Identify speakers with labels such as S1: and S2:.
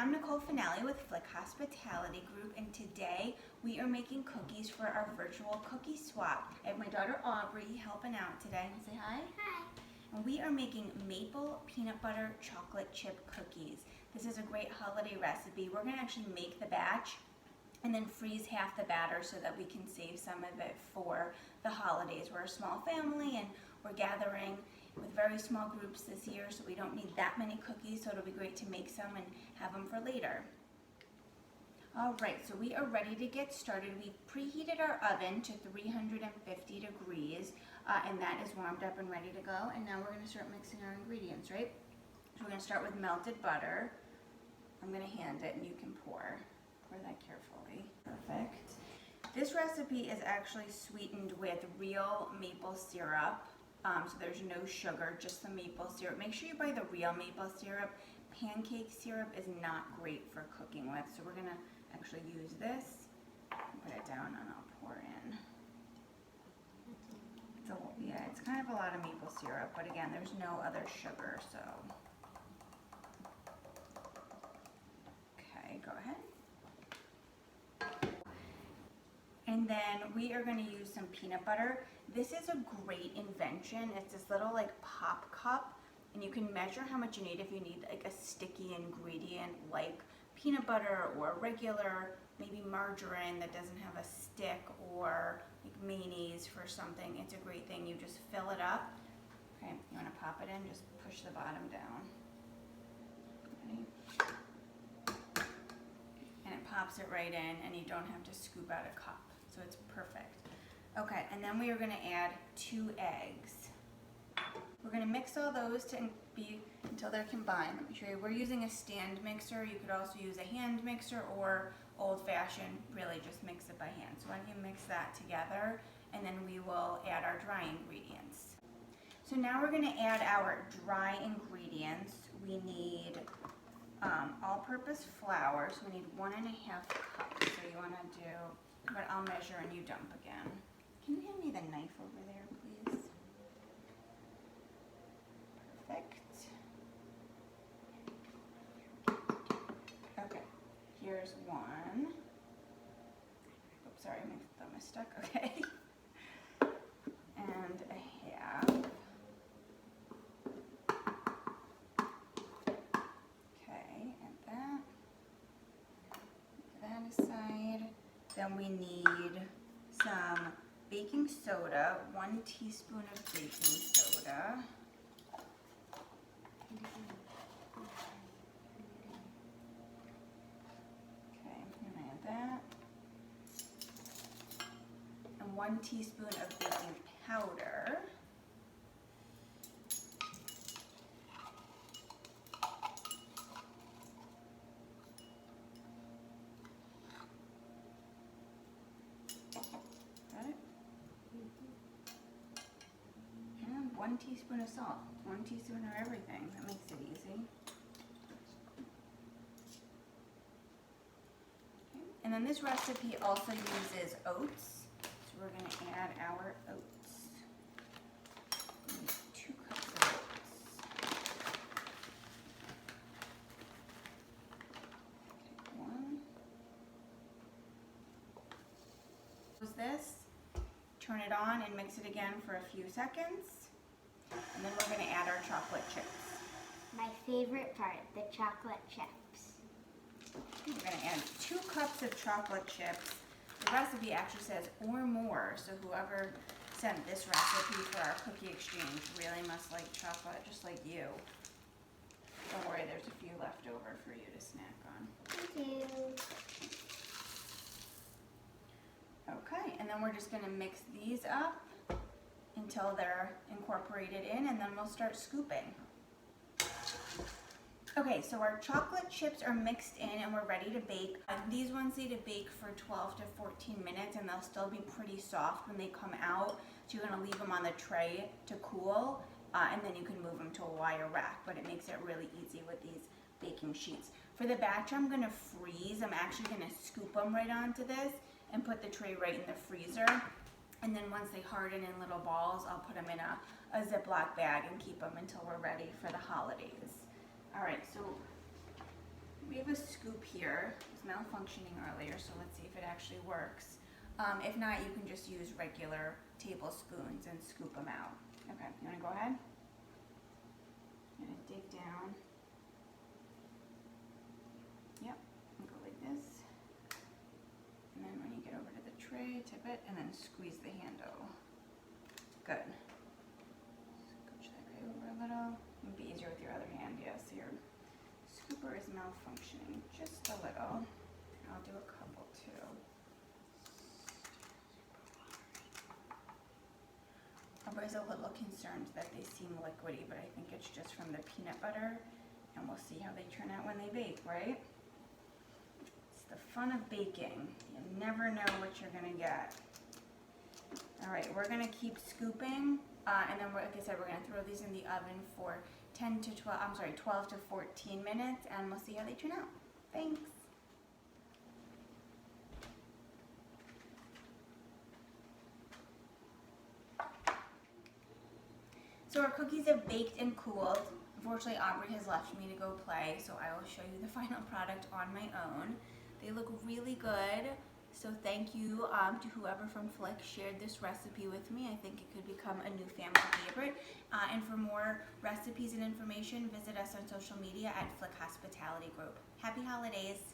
S1: I'm Nicole Finale with Flik Hospitality Group, and today we are making cookies for our virtual cookie swap. I have my daughter Aubrey helping out today. Say hi.
S2: Hi.
S1: And we are making maple peanut butter chocolate chip cookies. This is a great holiday recipe. We're going to actually make the batch and then freeze half the batter so that we can save some of it for the holidays. We're a small family and we're gathering with very small groups this year, so we don't need that many cookies, so it'll be great to make some and have them for later. All right, so we are ready to get started. We've preheated our oven to 350 degrees, and that is warmed up and ready to go. And now we're gonna start mixing our ingredients, right? So we're gonna start with melted butter. I'm gonna hand it and you can pour that carefully. Perfect. This recipe is actually sweetened with real maple syrup. So there's no sugar, just the maple syrup. Make sure you buy the real maple syrup. Pancake syrup is not great for cooking with, so we're gonna actually use this. Put it down and I'll pour in. So yeah, it's kind of a lot of maple syrup, but again, there's no other sugar, so. Okay, go ahead. And then we are going to use some peanut butter. This is a great invention. It's this little like pop cup, and you can measure how much you need if you need like a sticky ingredient like peanut butter or regular, maybe margarine that doesn't have a stick, or like mayonnaise for something. It's a great thing. You just fill it up. Okay, you want to pop it in, just push the bottom down. Ready? And it pops it right in, and you don't have to scoop out a cup. So it's perfect. Okay, and then we are gonna add 2 eggs. We're gonna mix all those until they're combined. Let me show you. We're using a stand mixer. You could also use a hand mixer or old-fashioned, really just mix it by hand. So why don't you mix that together, and then we will add our dry ingredients. So now we're gonna add our dry ingredients. We need all-purpose flour, so we need 1½ cups. So you wanna do, but I'll measure and you dump again. Can you hand me the knife over there, please? Perfect. Okay, here's 1. Oops, sorry, my thumb is stuck. Okay. And 1/2. Okay, and that aside. Then we need some baking soda, 1 teaspoon of baking soda. Okay, I'm gonna add that. And 1 teaspoon of baking powder. Got it? And 1 teaspoon of salt. 1 teaspoon of everything. That makes it easy. Okay. And then this recipe also uses oats. So we're going to add our oats. We need 2 cups of oats. Okay, 1. Close this. Turn it on and mix it again for a few seconds. And then we're going to add our chocolate chips.
S2: My favorite part, the chocolate chips.
S1: We're going to add 2 cups of chocolate chips. The recipe actually says or more, so whoever sent this recipe for our cookie exchange really must like chocolate, just like you. Don't worry, there's a few left over for you to snack on.
S2: Thank you.
S1: Okay, and then we're just going to mix these up until they're incorporated in, and then we'll start scooping. Okay, so our chocolate chips are mixed in and we're ready to bake. These ones need to bake for 12 to 14 minutes, and they'll still be pretty soft when they come out. So you're going to leave them on the tray to cool, and then you can move them to a wire rack, but it makes it really easy with these baking sheets. For the batch I'm going to freeze, I'm actually going to scoop them right onto this and put the tray right in the freezer. And then once they harden in little balls, I'll put them in a Ziploc bag and keep them until we're ready for the holidays. All right, so We have a scoop here. It was malfunctioning earlier, so let's see if it actually works. If not, you can just use regular tablespoons and scoop them out. Okay, you wanna go ahead? I'm gonna dig down. Yep, and go like this. And then when you get over to the tray, tip it, and then squeeze the handle. Good. Scooch that guy over a little. It'd be easier with your other hand, yes. Your scooper is malfunctioning just a little. I'll do a couple too. Everybody's a little concerned that they seem liquidy, but I think it's just from the peanut butter, and we'll see how they turn out when they bake, right? It's the fun of baking. You never know what you're gonna get. All right, we're gonna keep scooping, and then like I said, we're gonna throw these in the oven for 12 to 14 minutes, and we'll see how they turn out. Thanks. So our cookies have baked and cooled. Unfortunately, Aubrey has left me to go play, so I will show you the final product on my own. They look really good, so thank you to whoever from Flik shared this recipe with me. I think it could become a new family favorite. And for more recipes and information, visit us on social media at Flik Hospitality Group. Happy holidays!